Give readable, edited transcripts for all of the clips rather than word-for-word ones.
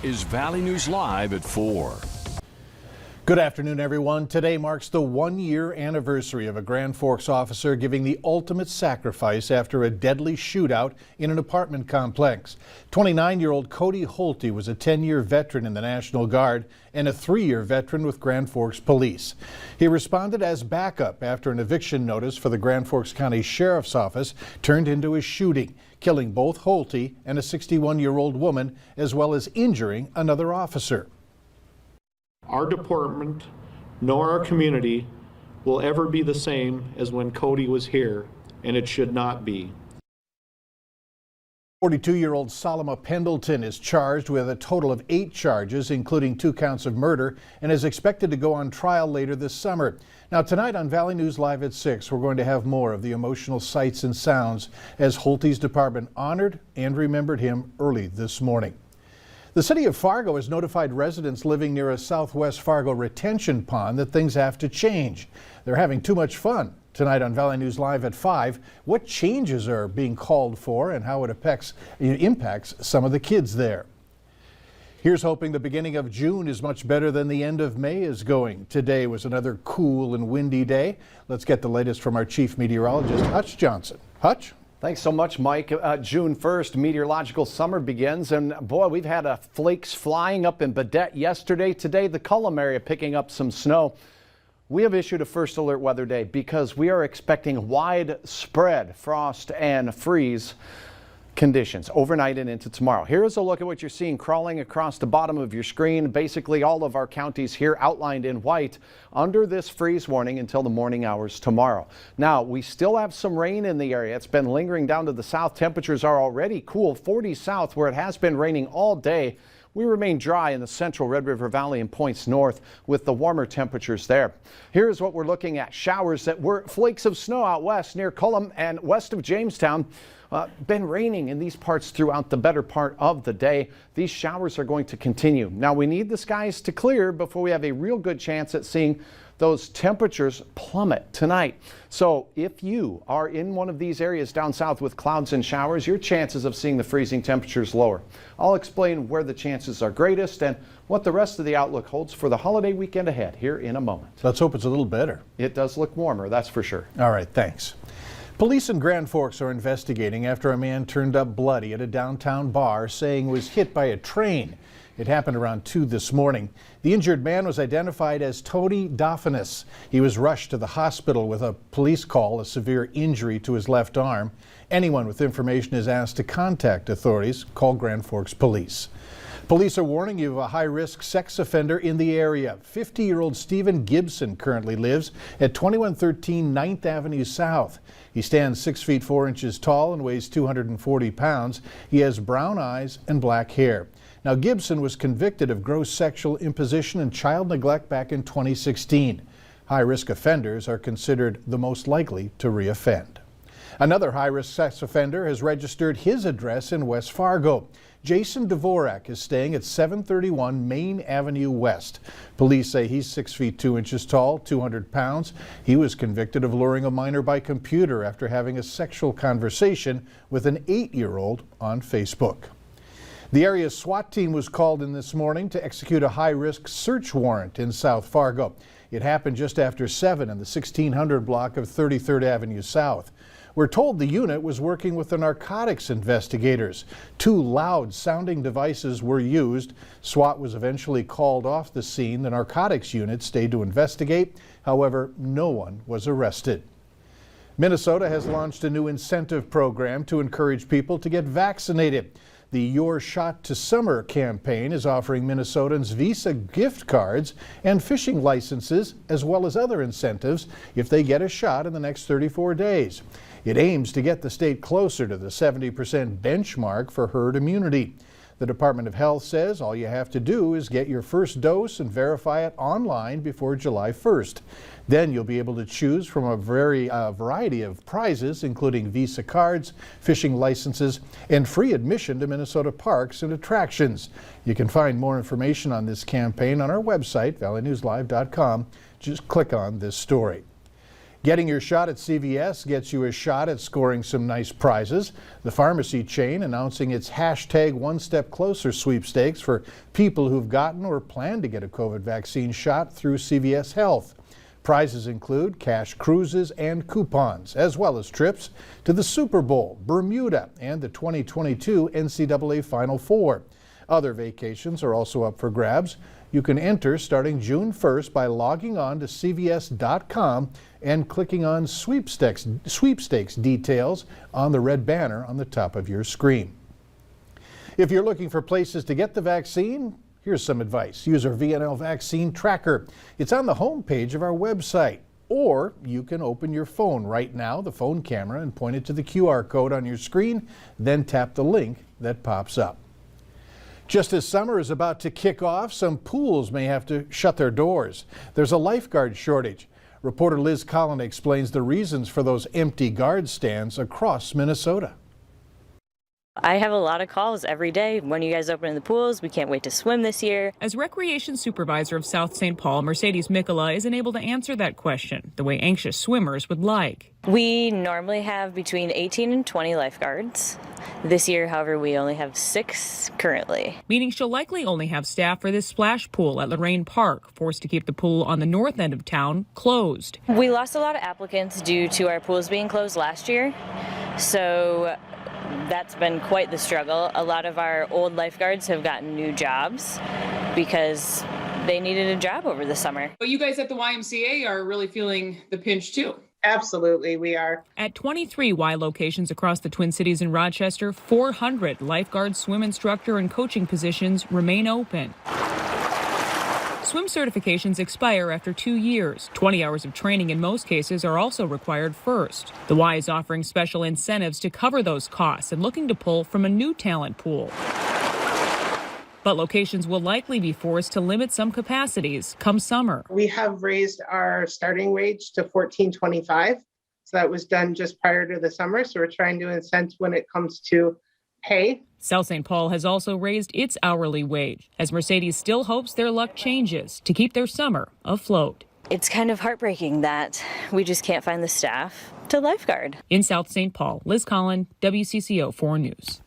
is Valley News Live at 4. Good afternoon, everyone. Today marks the one-year anniversary of a Grand Forks officer giving the ultimate sacrifice after a deadly shootout in an apartment complex. 29-year-old Cody Holte was a 10-year veteran in the National Guard and a 3-year veteran with Grand Forks Police. He responded as backup after an eviction notice for the Grand Forks County Sheriff's Office turned into a shooting, killing both Holte and a 61-year-old woman, as well as injuring another officer. Our department, nor our community, will ever be the same as when Cody was here, and it should not be. 42-year-old Solomon Pendleton is charged with a total of 8 charges, including 2 counts of murder, and is expected to go on trial later this summer. Now, tonight on Valley News Live at 6, we're going to have more of the emotional sights and sounds as Holte's department honored and remembered him early this morning. The city of Fargo has notified residents living near a southwest Fargo retention pond that things have to change. They're having too much fun. Tonight on Valley News Live at 5, what changes are being called for and how it impacts some of the kids there. Here's hoping the beginning of June is much better than the end of May is going. Today was another cool and windy day. Let's get the latest from our chief meteorologist, Hutch Johnson. Hutch? Thanks so much, Mike. June 1st, meteorological summer begins, and boy, we've had flakes flying up in Badette yesterday. Today, the Cullum area picking up some snow. We have issued a first alert weather day because we are expecting widespread frost and freeze conditions overnight and into tomorrow. Here's a look at what you're seeing crawling across the bottom of your screen. Basically all of our counties here outlined in white under this freeze warning until the morning hours tomorrow. Now, we still have some rain in the area. It's been lingering down to the south. Temperatures are already cool, 40 south where it has been raining all day. We remain dry in the central Red River Valley and points north with the warmer temperatures there. Here's what we're looking at. Showers that were flakes of snow out west near Cullum and west of Jamestown. Been raining in these parts throughout the better part of the day. These showers are going to continue. Now we need the skies to clear before we have a real good chance at seeing those temperatures plummet tonight. So if you are in one of these areas down south with clouds and showers, your chances of seeing the freezing temperatures lower. I'll explain where the chances are greatest and what the rest of the outlook holds for the holiday weekend ahead here in a moment. Let's hope it's a little better. It does look warmer, that's for sure. All right, thanks. Police in Grand Forks are investigating after a man turned up bloody at a downtown bar saying was hit by a train. It happened around 2 this morning. The injured man was identified as Cody Dauphinus. He was rushed to the hospital with a police call, a severe injury to his left arm. Anyone with information is asked to contact authorities. Call Grand Forks Police. Police are warning you of a high-risk sex offender in the area. 50-year-old Stephen Gibson currently lives at 2113 9th Avenue South. He stands 6 feet 4 inches tall and weighs 240 pounds. He has brown eyes and black hair. Now, Gibson was convicted of gross sexual imposition and child neglect back in 2016. High-risk offenders are considered the most likely to reoffend. Another high-risk sex offender has registered his address in West Fargo. Jason Dvorak is staying at 731 Main Avenue West. Police say he's 6 feet 2 inches tall, 200 pounds. He was convicted of luring a minor by computer after having a sexual conversation with an 8-year-old on Facebook. The area's SWAT team was called in this morning to execute a high-risk search warrant in South Fargo. It happened just after 7 in the 1600 block of 33rd Avenue South. We're told the unit was working with the narcotics investigators. 2 loud-sounding devices were used. SWAT was eventually called off the scene. The narcotics unit stayed to investigate. However, no one was arrested. Minnesota has launched a new incentive program to encourage people to get vaccinated. The Your Shot to Summer campaign is offering Minnesotans Visa gift cards and fishing licenses, as well as other incentives if they get a shot in the next 34 days. It aims to get the state closer to the 70% benchmark for herd immunity. The Department of Health says all you have to do is get your first dose and verify it online before July 1st. Then you'll be able to choose from a variety of prizes, including Visa cards, fishing licenses, and free admission to Minnesota parks and attractions. You can find more information on this campaign on our website, valleynewslive.com. Just click on this story. Getting your shot at CVS gets you a shot at scoring some nice prizes. The pharmacy chain announcing its hashtag One Step Closer sweepstakes for people who've gotten or plan to get a COVID vaccine shot through CVS Health. Prizes include cash cruises and coupons, as well as trips to the Super Bowl, Bermuda, and the 2022 NCAA Final Four. Other vacations are also up for grabs. You can enter starting June 1st by logging on to cvs.com and clicking on sweepstakes details on the red banner on the top of your screen. If you're looking for places to get the vaccine, here's some advice. Use our VNL Vaccine Tracker. It's on the home page of our website. Or you can open your phone right now, the phone camera, and point it to the QR code on your screen, then tap the link that pops up. Just as summer is about to kick off, some pools may have to shut their doors. There's a lifeguard shortage. Reporter Liz Collin explains the reasons for those empty guard stands across Minnesota. I have a lot of calls every day. When are you guys opening the pools? We can't wait to swim this year. As recreation supervisor of South St. Paul, Mercedes Mikola isn't able to answer that question the way anxious swimmers would like. We normally have between 18 and 20 lifeguards. This year, however, we only have 6 currently. Meaning she'll likely only have staff for this splash pool at Lorraine Park, forced to keep the pool on the north end of town closed. We lost a lot of applicants due to our pools being closed last year. So that's been quite the struggle. A lot of our old lifeguards have gotten new jobs because they needed a job over the summer. But you guys at the YMCA are really feeling the pinch too. Absolutely, we are. At 23 Y locations across the Twin Cities and Rochester, 400 lifeguard, swim instructor, and coaching positions remain open. Swim certifications expire after 2 years. 20 hours of training in most cases are also required first. The Y is offering special incentives to cover those costs and looking to pull from a new talent pool. But locations will likely be forced to limit some capacities come summer. We have raised our starting wage to $14.25. So that was done just prior to the summer. So we're trying to incent when it comes to pay. South St. Paul has also raised its hourly wage, as Mercedes still hopes their luck changes to keep their summer afloat. It's kind of heartbreaking that we just can't find the staff to lifeguard. In South St. Paul, Liz Collin, WCCO 4 News.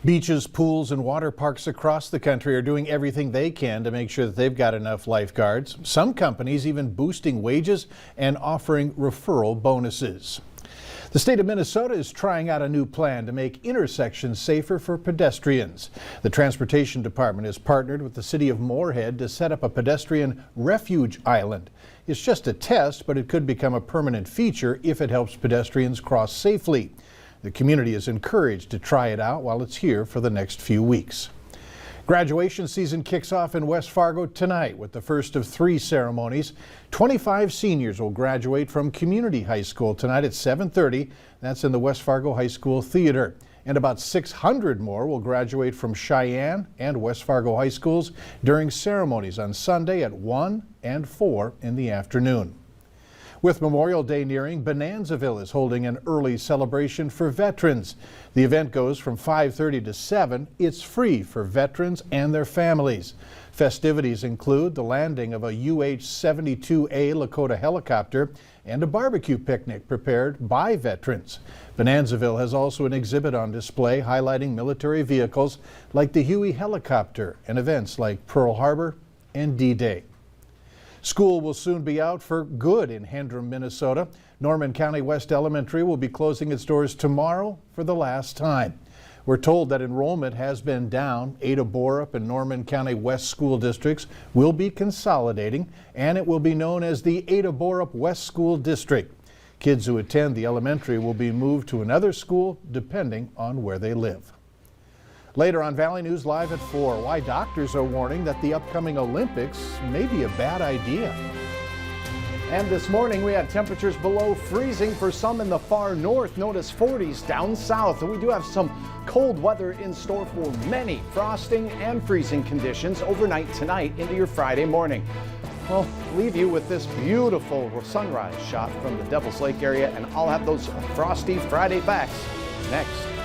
Beaches, pools, and water parks across the country are doing everything they can to make sure that they've got enough lifeguards. Some companies even boosting wages and offering referral bonuses. The state of Minnesota is trying out a new plan to make intersections safer for pedestrians. The Transportation Department has partnered with the city of Moorhead to set up a pedestrian refuge island. It's just a test, but it could become a permanent feature if it helps pedestrians cross safely. The community is encouraged to try it out while it's here for the next few weeks. Graduation season kicks off in West Fargo tonight with the first of 3 ceremonies. 25 seniors will graduate from Community High School tonight at 7:30. That's in the West Fargo High School Theater. And about 600 more will graduate from Cheyenne and West Fargo High Schools during ceremonies on Sunday at 1 and 4 in the afternoon. With Memorial Day nearing, Bonanzaville is holding an early celebration for veterans. The event goes from 5:30 to 7. It's free for veterans and their families. Festivities include the landing of a UH-72A Lakota helicopter and a barbecue picnic prepared by veterans. Bonanzaville has also an exhibit on display highlighting military vehicles like the Huey helicopter and events like Pearl Harbor and D-Day. School will soon be out for good in Hendrum, Minnesota. Norman County West Elementary will be closing its doors tomorrow for the last time. We're told that enrollment has been down. Ada Borup and Norman County West school districts will be consolidating, and it will be known as the Ada Borup West School District. Kids who attend the elementary will be moved to another school depending on where they live. Later on Valley News Live at 4, why doctors are warning that the upcoming Olympics may be a bad idea. And this morning we had temperatures below freezing for some in the far north. Notice 40s down south. And we do have some cold weather in store for many. Frosting and freezing conditions overnight tonight into your Friday morning. Well, leave you with this beautiful sunrise shot from the Devil's Lake area, and I'll have those frosty Friday facts next.